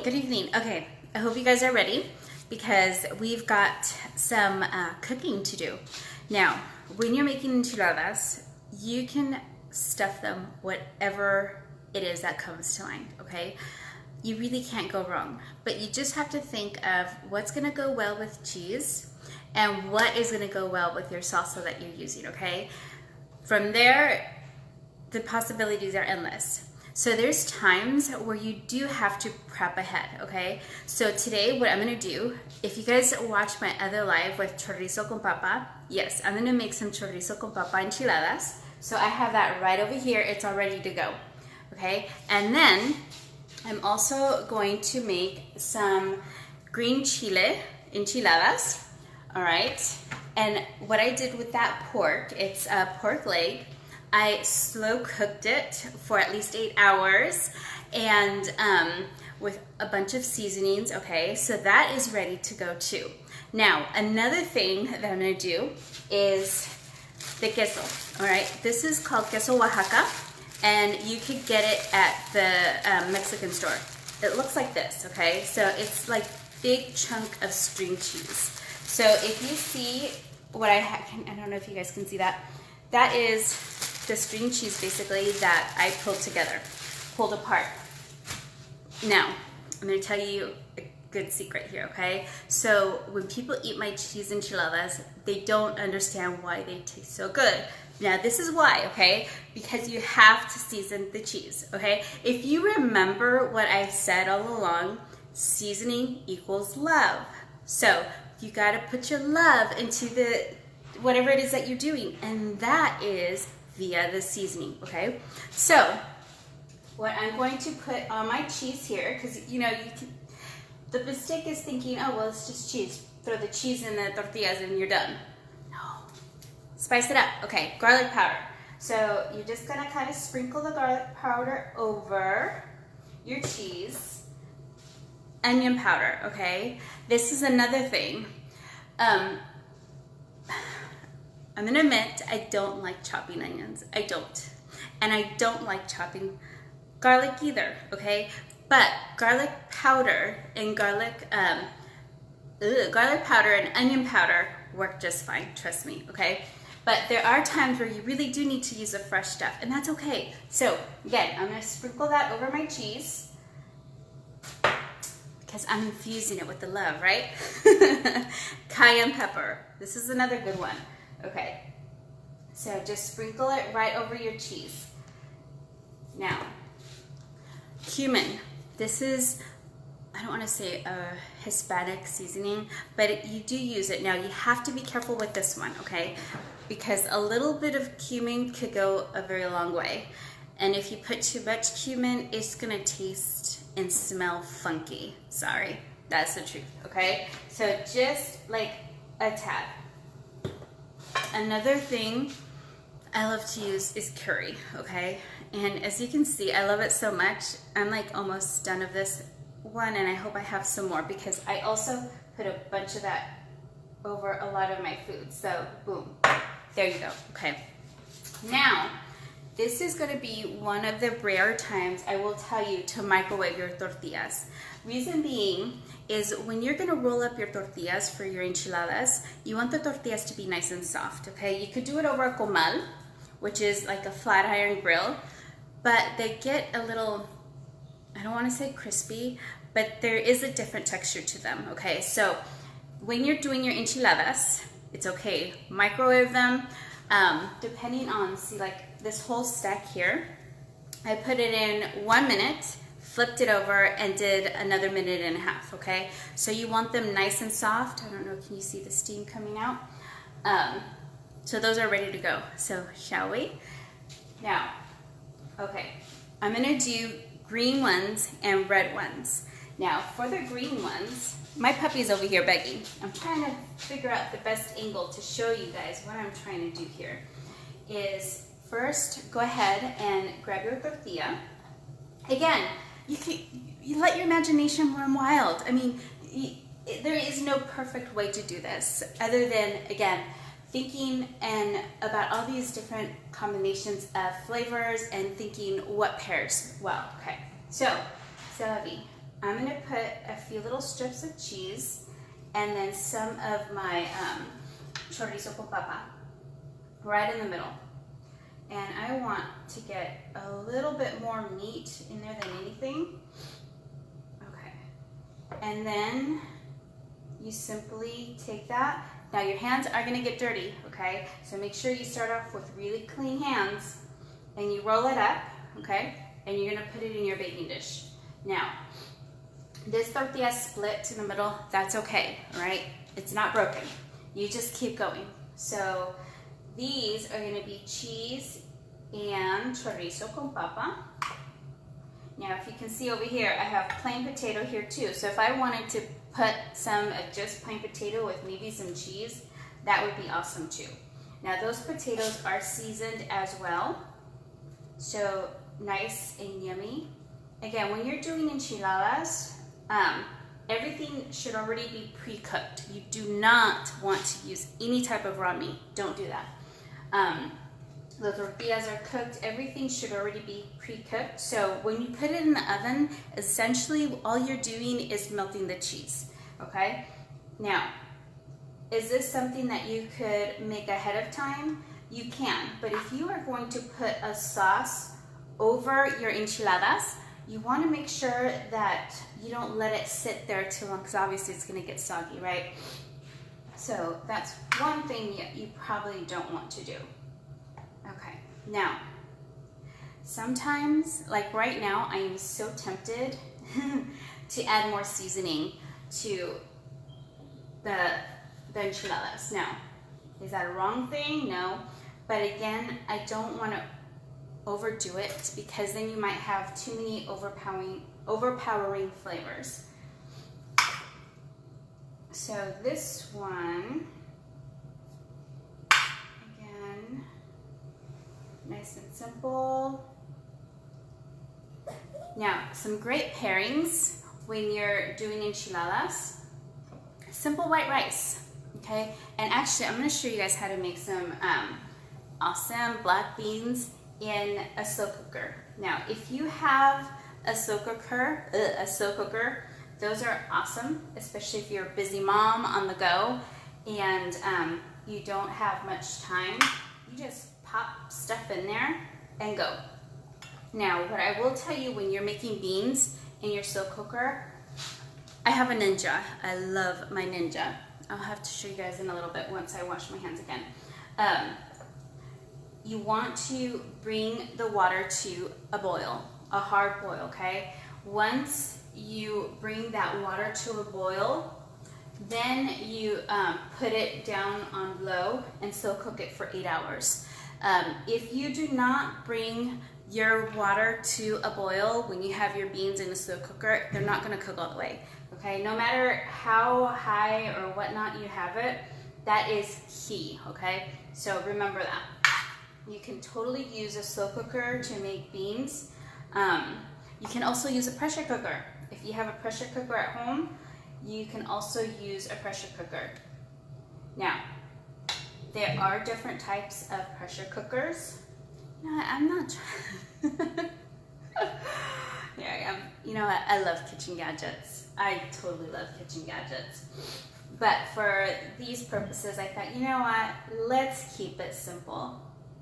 good evening. Okay, I hope you guys are ready because we've got some cooking to do. Now, when you're making enchiladas, you can stuff them whatever it is that comes to mind, okay? You really can't go wrong, but you just have to think of what's gonna go well with cheese and what is gonna go well with your salsa that you're using, okay? From there, the possibilities are endless. So there's times where you do have to prep ahead, okay? So today what I'm gonna do, if you guys watch my other live with chorizo con papa, yes, I'm gonna make some chorizo con papa enchiladas. So I have that right over here, it's all ready to go, okay? And then I'm also going to make some green chile enchiladas, all right? And what I did with that pork, it's a pork leg. I slow cooked it for at least 8 hours and with a bunch of seasonings, okay? So that is ready to go too. Now, another thing that I'm gonna do is the queso, all right? This is called queso Oaxaca and you could get it at the Mexican store. It looks like this, okay? So it's like big chunk of string cheese. So if you see what I have, I don't know if you guys can see that. That is the string cheese basically that I pulled apart. Now, I'm gonna tell you a good secret here, okay? So when people eat my cheese enchiladas, they don't understand why they taste so good. Now this is why, okay? Because you have to season the cheese, okay? If you remember what I said all along, seasoning equals love. So you gotta put your love into the whatever it is that you're doing, and that is via the seasoning, okay? So what I'm going to put on my cheese here, because you know, the mistake is thinking, oh, well, it's just cheese. Throw the cheese in the tortillas and you're done. No, spice it up. Okay, garlic powder. So you're just gonna kind of sprinkle the garlic powder over your cheese. Onion powder, okay? This is another thing. I'm gonna admit, I don't like chopping onions. I don't. And I don't like chopping garlic either, okay? But garlic powder and garlic powder and onion powder work just fine, trust me, okay? But there are times where you really do need to use the fresh stuff, and that's okay. So again, I'm gonna sprinkle that over my cheese because I'm infusing it with the love, right? Cayenne pepper, this is another good one. Okay, so just sprinkle it right over your cheese. Now, cumin. This is, I don't want to say a Hispanic seasoning, but you do use it. Now, you have to be careful with this one, okay? Because a little bit of cumin could go a very long way. And if you put too much cumin, it's gonna taste and smell funky. Sorry, that's the truth, okay? So just like a tad. Another thing I love to use is curry, okay? And as you can see, I love it so much. I'm like almost done of this one, and I hope I have some more because I also put a bunch of that over a lot of my food. So boom, there you go, okay. Now, this is gonna be one of the rare times I will tell you to microwave your tortillas. Reason being is when you're gonna roll up your tortillas for your enchiladas, you want the tortillas to be nice and soft, okay? You could do it over a comal, which is like a flat iron grill, but they get a little, I don't wanna say crispy, but there is a different texture to them, okay? So when you're doing your enchiladas, it's okay, microwave them, depending on, see like this whole stack here, I put it in 1 minute, flipped it over and did another 1.5 minutes, okay? So you want them nice and soft. I don't know, can you see the steam coming out? So those are ready to go. So shall we? Now, okay, I'm gonna do green ones and red ones. Now for the green ones, my puppy's over here begging. I'm trying to figure out the best angle to show you guys what I'm trying to do here. Is first go ahead and grab your tortilla. Again, you let your imagination run wild. I mean, there is no perfect way to do this other than, again, thinking and about all these different combinations of flavors and thinking what pairs well. Okay, so Sylvie, I'm gonna put a few little strips of cheese and then some of my chorizo con papa right in the middle. And I want to get a little bit more meat in there than anything. Okay. And then you simply take that. Now your hands are gonna get dirty, okay? So make sure you start off with really clean hands and you roll it up, okay? And you're gonna put it in your baking dish. Now, this tortilla split in the middle, that's okay, right? It's not broken. You just keep going. So these are gonna be cheese and chorizo con papa. Now, if you can see over here, I have plain potato here too. So if I wanted to put some of just plain potato with maybe some cheese, that would be awesome too. Now, those potatoes are seasoned as well. So nice and yummy. Again, when you're doing enchiladas, everything should already be pre-cooked. You do not want to use any type of raw meat. Don't do that. The tortillas are cooked. Everything should already be pre-cooked. So when you put it in the oven, essentially all you're doing is melting the cheese, okay? Now, is this something that you could make ahead of time? You can, but if you are going to put a sauce over your enchiladas, you want to make sure that you don't let it sit there too long, because obviously it's going to get soggy, right? So that's one thing you probably don't want to do. Okay, now, sometimes, like right now, I am so tempted to add more seasoning to the enchiladas. Now, is that a wrong thing? No. But again, I don't want to overdo it because then you might have too many overpowering flavors. So this one, again, nice and simple. Now, some great pairings when you're doing enchiladas. Simple white rice, okay? And actually, I'm gonna show you guys how to make some awesome black beans in a slow cooker. Now, if you have a slow cooker, those are awesome, especially if you're a busy mom on the go and you don't have much time. You just pop stuff in there and go. Now, what I will tell you when you're making beans in your slow cooker, I have a Ninja. I love my Ninja. I'll have to show you guys in a little bit once I wash my hands again. You want to bring the water to a boil, a hard boil, okay? Once you bring that water to a boil, then you put it down on low and slow cook it for 8 hours. If you do not bring your water to a boil when you have your beans in a slow cooker, they're not gonna cook all the way, okay? No matter how high or whatnot you have it, that is key, okay? So remember that. You can totally use a slow cooker to make beans. You can also use a pressure cooker. If you have a pressure cooker at home, you can also use a pressure cooker. Now, there are different types of pressure cookers. No, I'm not trying. Here I am. You know what? I love kitchen gadgets. I totally love kitchen gadgets. But for these purposes, I thought, you know what? Let's keep it simple.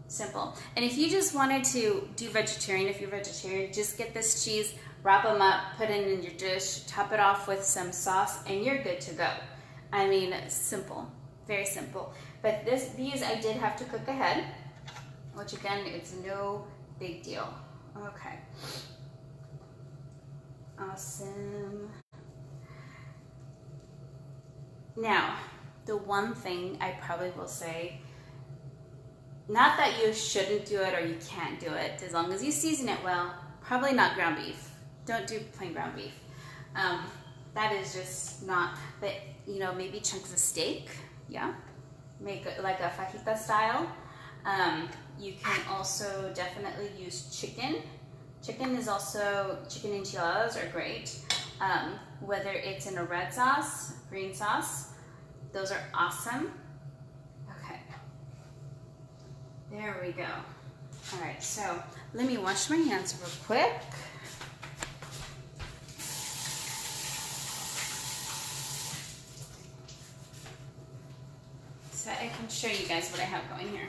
Simple. And if you just wanted to do vegetarian, if you're vegetarian, just get this cheese, wrap them up, put it in your dish, top it off with some sauce, and you're good to go. I mean, simple, very simple. But these I did have to cook ahead, which again, it's no big deal. Okay. Awesome. Now, the one thing I probably will say, not that you shouldn't do it or you can't do it, as long as you season it well, probably not ground beef. Don't do plain ground beef. That is just not, but you know, maybe chunks of steak, yeah? Make it like a fajita style. You can also definitely use chicken. Chicken enchiladas are great. Whether it's in a red sauce, green sauce, those are awesome. Okay, there we go. All right, so let me wash my hands real quick. so I can show you guys what I have going here.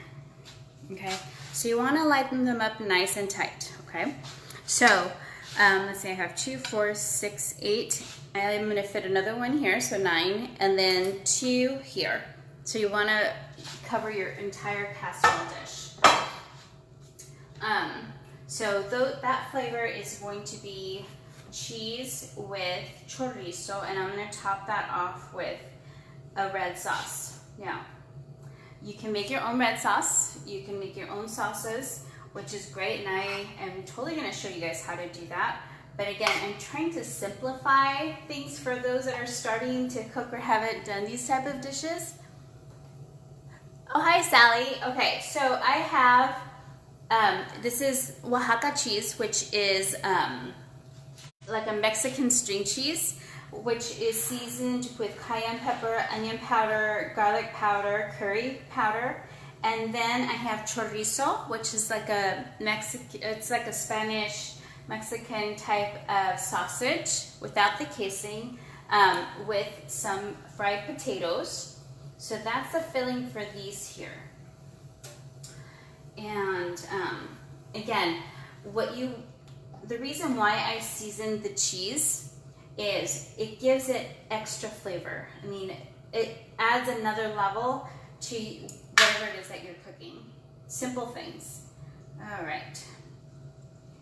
Okay, so you want to line them up nice and tight. Okay, so let's see, I have 2, 4, 6, 8. I'm going to fit another one here, so 9, and then 2 here. So you want to cover your entire casserole dish. So that flavor is going to be cheese with chorizo, and I'm going to top that off with a red sauce. Now, you can make your own red sauce. You can make your own sauces, which is great, and I am totally going to show you guys how to do that. But again, I'm trying to simplify things for those that are starting to cook or haven't done these type of dishes. Oh, hi, Sally. Okay, so I have, this is Oaxaca cheese, which is like a Mexican string cheese, which is seasoned with cayenne pepper, onion powder, garlic powder, curry powder. And then I have chorizo, which is like a it's like a Spanish Mexican type of sausage without the casing, with some fried potatoes. So that's the filling for these here. And again, the reason why I seasoned the cheese is it gives it extra flavor. I mean, it adds another level to whatever it is that you're cooking. Simple things. All right.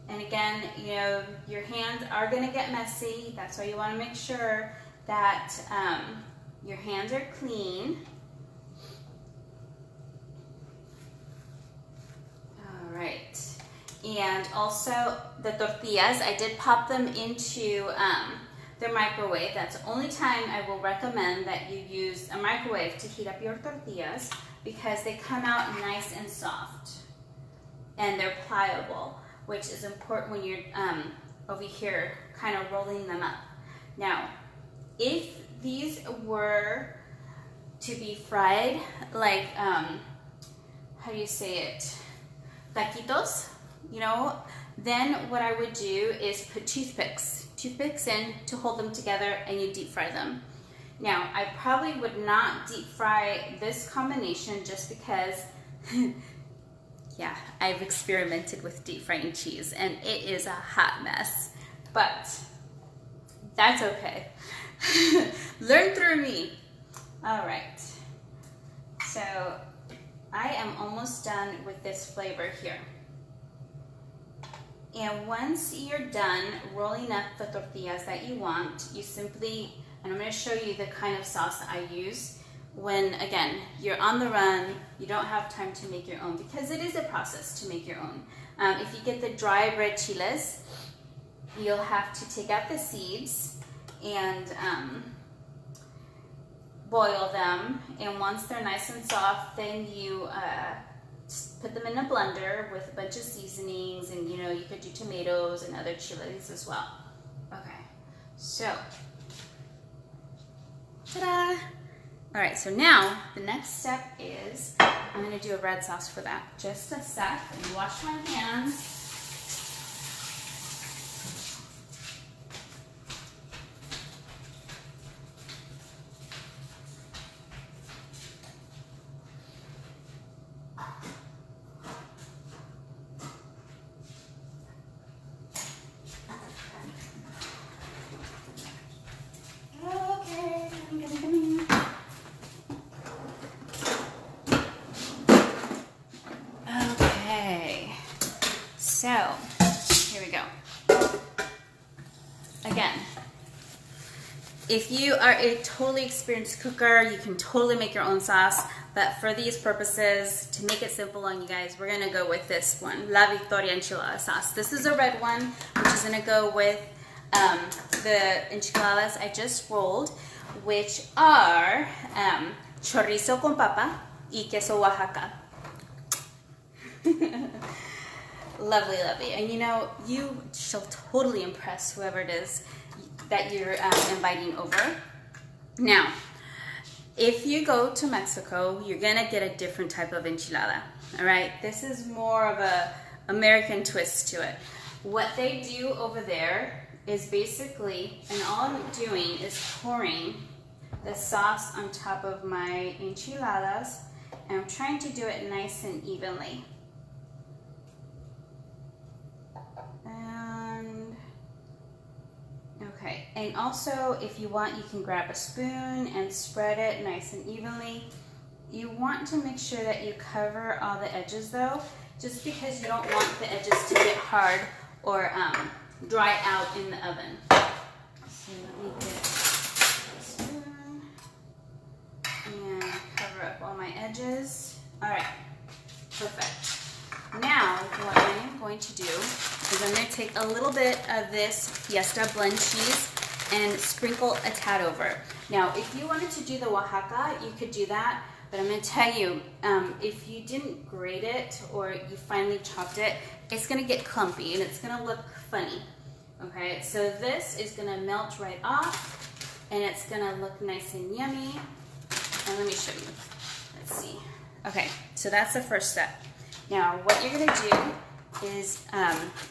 And again, you know, your hands are going to get messy. That's why you want to make sure that your hands are clean. All right. And also the tortillas, I did pop them into the microwave. That's the only time I will recommend that you use a microwave to heat up your tortillas, because they come out nice and soft and they're pliable, which is important when you're over here kind of rolling them up. Now, if these were to be fried like, how do you say it, taquitos, you know, then what I would do is put toothpicks in to hold them together, and you deep fry them. Now, I probably would not deep fry this combination just because, yeah, I've experimented with deep frying cheese and it is a hot mess, but that's okay. Learn through me. All right, so I am almost done with this flavor here. And once you're done rolling up the tortillas that you want, you simply, and I'm going to show you the kind of sauce I use when, again, you're on the run, you don't have time to make your own, because it is a process to make your own. If you get the dry red chiles, you'll have to take out the seeds and boil them, and once they're nice and soft, then you put them in a blender with a bunch of seasonings, and you know, you could do tomatoes and other chilies as well. Okay, so ta-da! All right, so now the next step is I'm gonna do a red sauce for that. Just a sec, let me wash my hands. So, here we go. Again, if you are a totally experienced cooker, you can totally make your own sauce, but for these purposes, to make it simple on you guys, we're gonna go with this one, La Victoria enchilada sauce. This is a red one, which is gonna go with the enchiladas I just rolled, which are chorizo con papa y queso Oaxaca. Lovely, lovely. And you know, you shall totally impress whoever it is that you're inviting over. Now, if you go to Mexico, you're gonna get a different type of enchilada, all right? This is more of a American twist to it. What they do over there is basically, and all I'm doing is pouring the sauce on top of my enchiladas, and I'm trying to do it nice and evenly. And okay, and also if you want, you can grab a spoon and spread it nice and evenly. You want to make sure that you cover all the edges though, just because you don't want the edges to get hard or dry out in the oven. So let me get a spoon and cover up all my edges. All right, perfect. Now what I am going to do is I'm going to take a little bit of this Fiesta blend cheese and sprinkle a tad over. Now, if you wanted to do the Oaxaca, you could do that. But I'm going to tell you, if you didn't grate it or you finely chopped it, it's going to get clumpy and it's going to look funny. Okay, so this is going to melt right off and it's going to look nice and yummy. And let me show you. Let's see. Okay, so that's the first step. Now, what you're going to do is,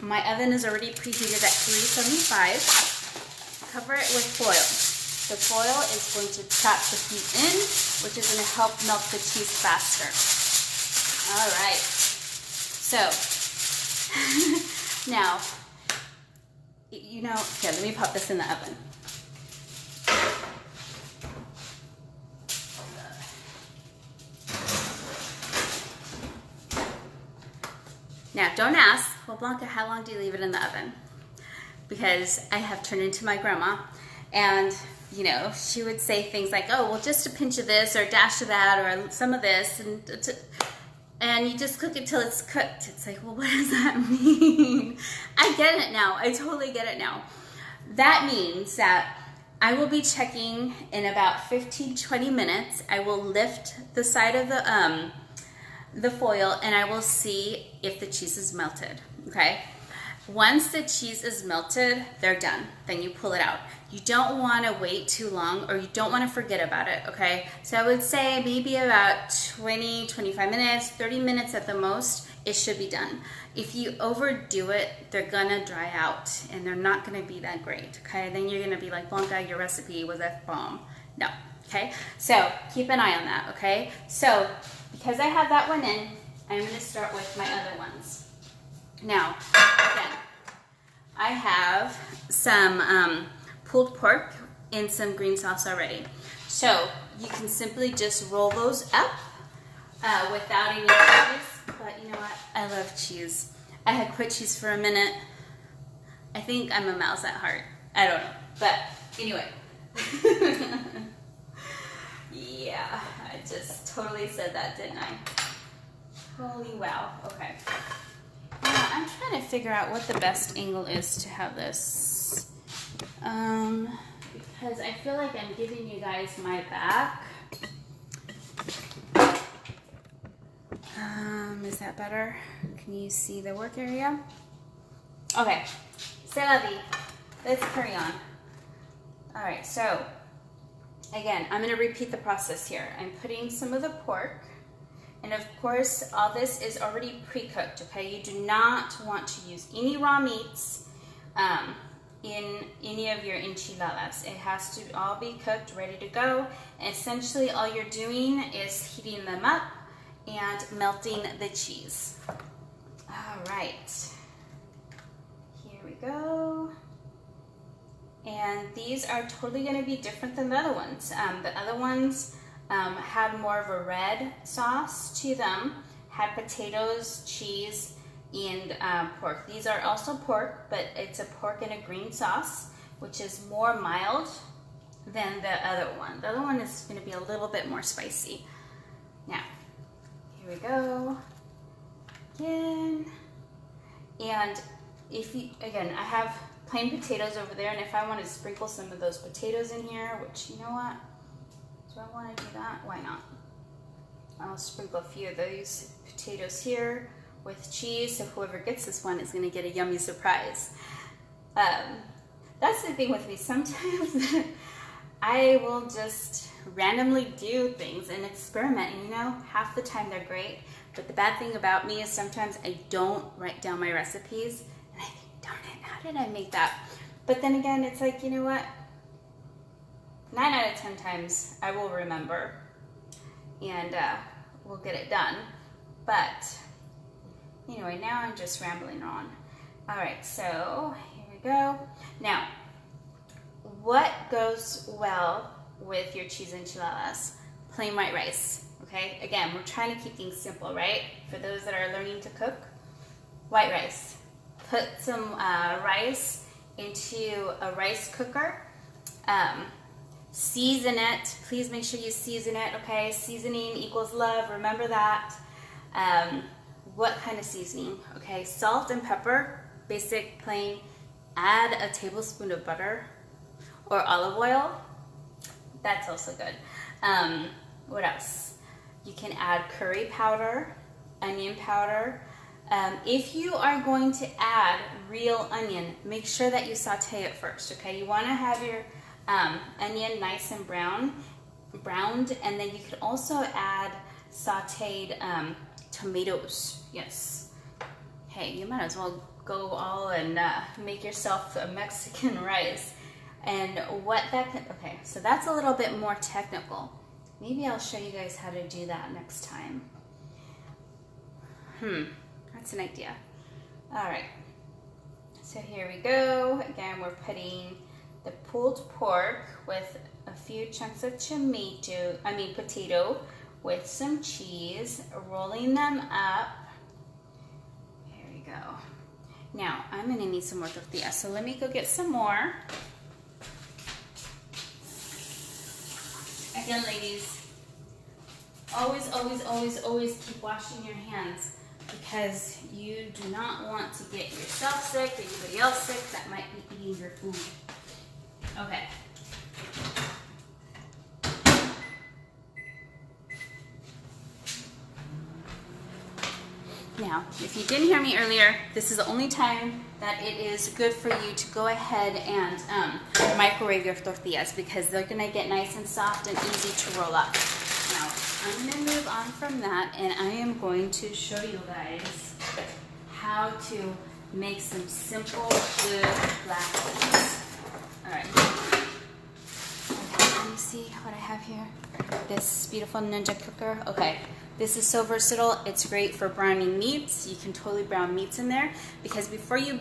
my oven is already preheated at 375. Cover it with foil. The foil is going to trap the heat in, which is going to help melt the cheese faster. All right. So, now, you know, here, let me pop this in the oven. Now, don't ask, well, Blanca, how long do you leave it in the oven? Because I have turned into my grandma, and you know, she would say things like, oh, well, just a pinch of this or a dash of that or some of this, and you just cook it till it's cooked. It's like, well, what does that mean? I get it now. I totally get it now. That means that I will be checking in about 15-20 minutes. I will lift the side of the foil and I will see if the cheese is melted, okay? Once the cheese is melted, they're done. Then you pull it out. You don't want to wait too long or you don't want to forget about it, okay? So I would say maybe about 20, 25 minutes, 30 minutes at the most, it should be done. If you overdo it, they're gonna dry out and they're not gonna be that great, okay? Then you're gonna be like, Blanca, your recipe was F-bomb. No, okay? So keep an eye on that, okay? So because I have that one in, I'm gonna start with my other ones. Now, again, I have some pulled pork in some green sauce already. So you can simply just roll those up without any cheese. But you know what? I love cheese. I had quit cheese for a minute. I think I'm a mouse at heart. I don't know. But anyway. Yeah, I just totally said that, didn't I? Holy wow. Okay. Now, I'm trying to figure out what the best angle is to have this. Because I feel like I'm giving you guys my back. Is that better? Can you see the work area? Okay. C'est la vie. Let's carry on. All right, so again, I'm going to repeat the process here. I'm putting some of the pork. And of course, all this is already pre-cooked, okay? You do not want to use any raw meats in any of your enchiladas. It has to all be cooked, ready to go. And essentially, all you're doing is heating them up and melting the cheese. All right. Here we go. And these are totally going to be different than the other ones. The other ones had more of a red sauce to them, had potatoes, cheese, and pork. These are also pork, but it's a pork in a green sauce, which is more mild than the other one. The other one is going to be a little bit more spicy. Now, here we go. Again. And if you, again, I have plain potatoes over there, and if I want to sprinkle some of those potatoes in here, which, you know what? Do I want to do that? Why not? I'll sprinkle a few of those potatoes here with cheese, so whoever gets this one is going to get a yummy surprise. That's the thing with me. Sometimes I will just randomly do things and experiment, and you know, half the time they're great, but the bad thing about me is sometimes I don't write down my recipes, and I think, darn it, how did I make that? But then again, it's like, you know what? 9 out of 10 times I will remember and we'll get it done. But anyway, now I'm just rambling on. All right, so here we go. Now, what goes well with your cheese enchiladas? Plain white rice, okay? Again, we're trying to keep things simple, right? For those that are learning to cook, white rice. Put some rice into a rice cooker. Season it. Please make sure you season it, okay? Seasoning equals love, remember that. What kind of seasoning? Okay, salt and pepper, basic, plain. Add a tablespoon of butter or olive oil. That's also good. What else? You can add curry powder, onion powder. If you are going to add real onion, make sure that you saute it first, okay? You want to have your onion nice and browned, and then you could also add sauteed tomatoes. Yes. Hey, you might as well go all and make yourself a Mexican rice. And what that could, okay, so that's a little bit more technical. Maybe I'll show you guys how to do that next time. That's an idea. All right. So here we go. Again, we're putting the pulled pork with a few chunks of potato with some cheese, rolling them up. Here we go. Now, I'm gonna need some more tortillas, so let me go get some more. Again, ladies, always, always, always, always keep washing your hands because you do not want to get yourself sick or anybody else sick that might be eating your food. Okay. Now, if you didn't hear me earlier, this is the only time that it is good for you to go ahead and microwave your tortillas because they're gonna get nice and soft and easy to roll up. Now, I'm gonna move on from that and I am going to show you guys how to make some simple, good black beans. All right. Okay, let me see what I have here. This beautiful Ninja cooker. Okay. This is so versatile. It's great for browning meats. You can totally brown meats in there because before you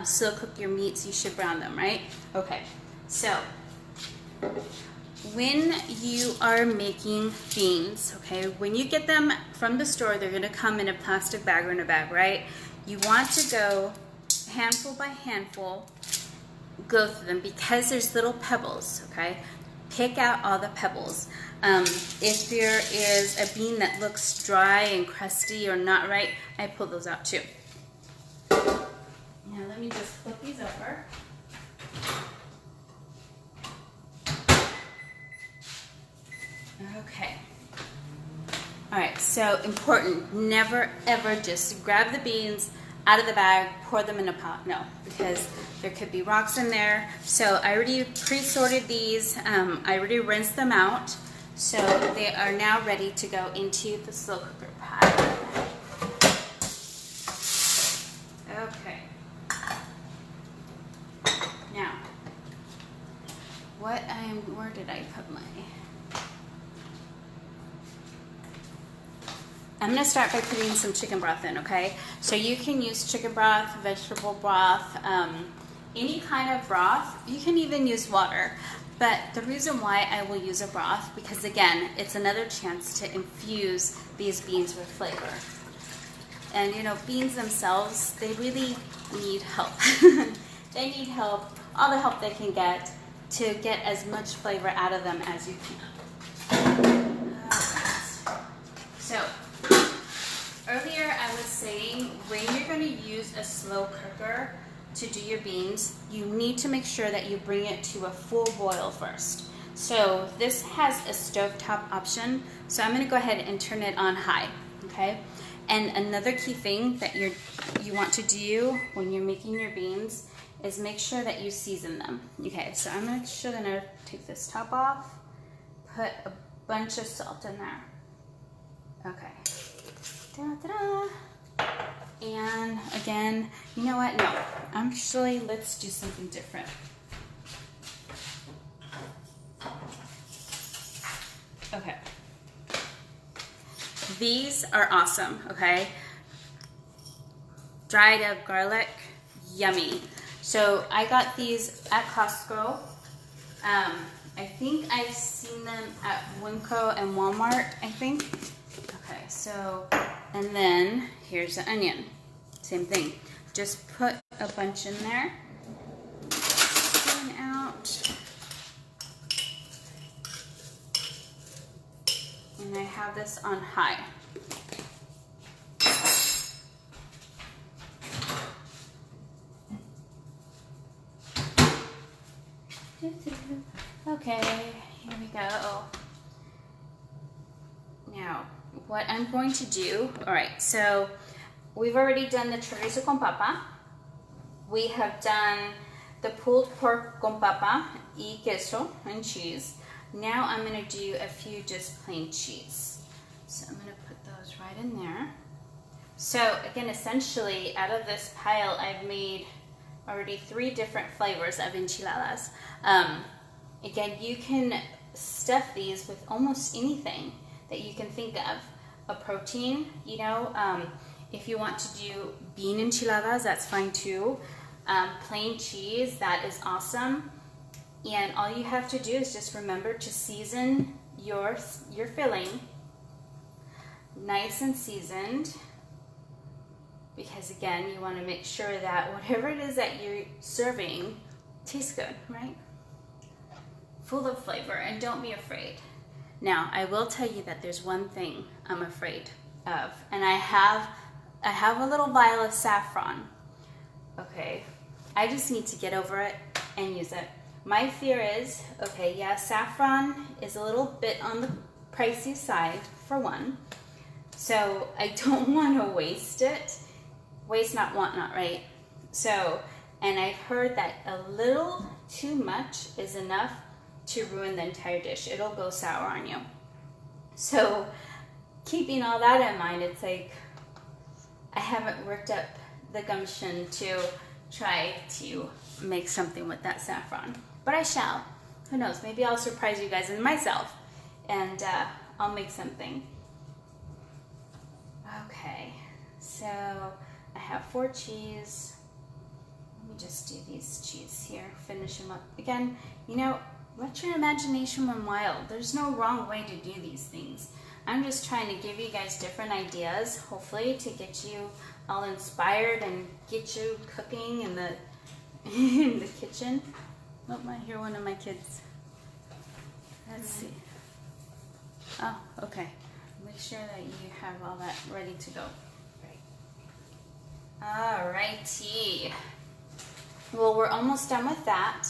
slow cook your meats, you should brown them, right? Okay, so when you are making beans, okay, when you get them from the store, they're gonna come in a plastic bag or in a bag, right? You want to go handful by handful, go through them because there's little pebbles, okay? Pick out all the pebbles. If there is a bean that looks dry and crusty or not right, I pull those out too. Now let me just flip these over. Okay. All right, so important, never ever just grab the beans out of the bag, pour them in a pot. No, because there could be rocks in there. So I already pre-sorted these. I already rinsed them out. So they are now ready to go into the slow cooker pot. Okay. Now, where did I put my... I'm going to start by putting some chicken broth in, okay? So you can use chicken broth, vegetable broth, any kind of broth. You can even use water. But the reason why I will use a broth, because again, it's another chance to infuse these beans with flavor. And you know, beans themselves, they really need help. They need help, all the help they can get to get as much flavor out of them as you can. So, earlier I was saying when you're going to use a slow cooker to do your beans, you need to make sure that you bring it to a full boil first. So this has a stovetop option, so I'm going to go ahead and turn it on high, okay? And another key thing that you want to do when you're making your beans is make sure that you season them. Okay, so I'm actually going to take this top off, put a bunch of salt in there. Okay. Da-da-da. And again, you know what? No, actually, let's do something different. Okay. These are awesome, okay? Dried up garlic, yummy. So I got these at Costco. I think I've seen them at Winco and Walmart, I think. Okay, so, and then here's the onion. Same thing. Just put a bunch in there. Spoon out. And I have this on high. Okay, here we go. Now, what I'm going to do, all right, so we've already done the chorizo con papa. We have done the pulled pork con papa y queso and cheese. Now I'm going to do a few just plain cheese. So I'm going to put those right in there. So again, essentially out of this pile, I've made already 3 different flavors of enchiladas. Again, you can stuff these with almost anything that you can think of. A protein, you know, if you want to do bean enchiladas, that's fine too. Plain cheese, that is awesome. And all you have to do is just remember to season your filling nice and seasoned, because again, you want to make sure that whatever it is that you're serving tastes good, right? Full of flavor, and don't be afraid. Now, I will tell you that there's one thing I'm afraid of, and I have a little vial of saffron. Okay, I just need to get over it and use it. My fear is, okay, yeah, saffron is a little bit on the pricey side for one, so I don't want to waste it. Waste not, want not, right? So, and I've heard that a little too much is enough to ruin the entire dish. It'll go sour on you. So, keeping all that in mind, it's like I haven't worked up the gumption to try to make something with that saffron. But I shall. Who knows? Maybe I'll surprise you guys and myself, and I'll make something. Okay, so I have 4 cheese. Let me just do these cheese here, finish them up. Again, you know, let your imagination run wild. There's no wrong way to do these things. I'm just trying to give you guys different ideas, hopefully to get you all inspired and get you cooking in the in the kitchen. Oh, I hear one of my kids. Let's see. Oh, okay. Make sure that you have all that ready to go. Alrighty. Well, we're almost done with that.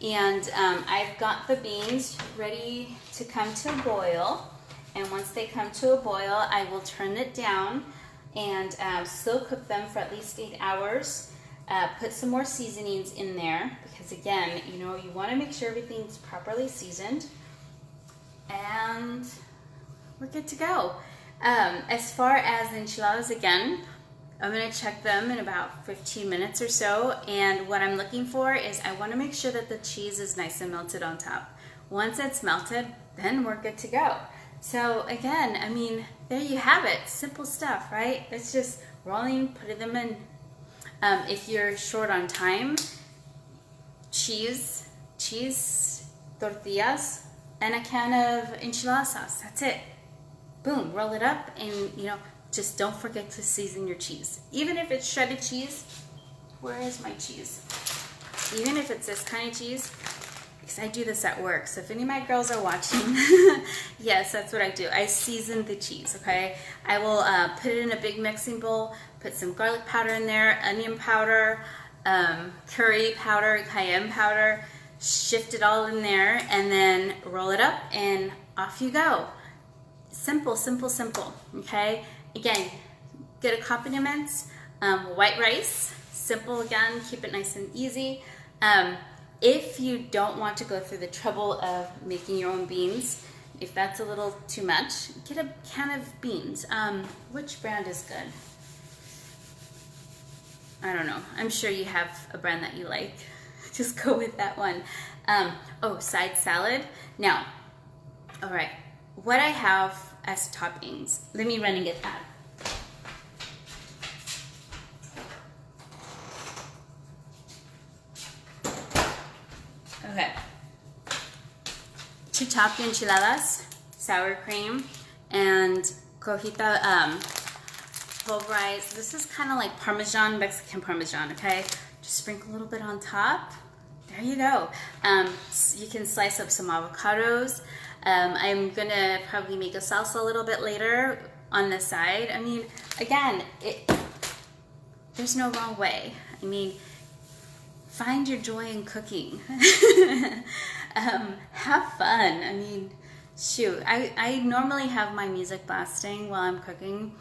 And I've got the beans ready to come to a boil. And once they come to a boil, I will turn it down and slow cook them for at least 8 hours. Put some more seasonings in there because, again, you know, you want to make sure everything's properly seasoned. And we're good to go. As far as enchiladas, again, I'm going to check them in about 15 minutes or so, and what I'm looking for is I want to make sure that the cheese is nice and melted on top. Once it's melted, then we're good to go. So again, I mean, there you have it. Simple stuff, right? It's just rolling, putting them in. If you're short on time, cheese, tortillas, and a can of enchilada sauce. That's it. Boom, roll it up, and you know, just don't forget to season your cheese. Even if it's shredded cheese, where is my cheese? Even if it's this kind of cheese, because I do this at work, so if any of my girls are watching, yes, that's what I do. I season the cheese, okay? I will put it in a big mixing bowl, put some garlic powder in there, onion powder, curry powder, cayenne powder, shift it all in there, and then roll it up, and off you go. Simple, simple, simple, okay? Again, good accompaniments, white rice, simple again, keep it nice and easy. If you don't want to go through the trouble of making your own beans, if that's a little too much, get a can of beans. Which brand is good? I don't know. I'm sure you have a brand that you like. Just go with that one. Oh, side salad. Now, all right. what I have as toppings. Let me run and get that. Okay. To top the enchiladas, sour cream, and cojita pulverized. This is kind of like Parmesan, Mexican Parmesan, okay? Just sprinkle a little bit on top. There you go. You can slice up some avocados. I'm gonna probably make a salsa a little bit later on the side. I mean, again, there's no wrong way. I mean, find your joy in cooking. Have fun. I mean, shoot, I normally have my music blasting while I'm cooking,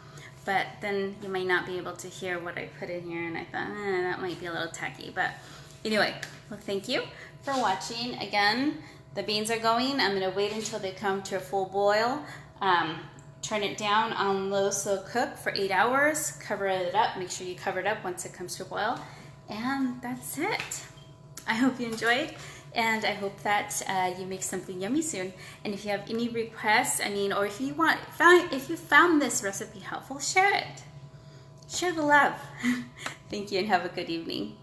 but then you might not be able to hear what I put in here, and I thought, that might be a little tacky. But anyway, well, thank you for watching. Again, the beans are going. I'm going to wait until they come to a full boil. Turn it down on low slow cook for 8 hours. Cover it up. Make sure you cover it up once it comes to a boil. And that's it. I hope you enjoyed, and I hope that you make something yummy soon. And if you have any requests, I mean, or if you found this recipe helpful, share it. Share the love. Thank you, and have a good evening.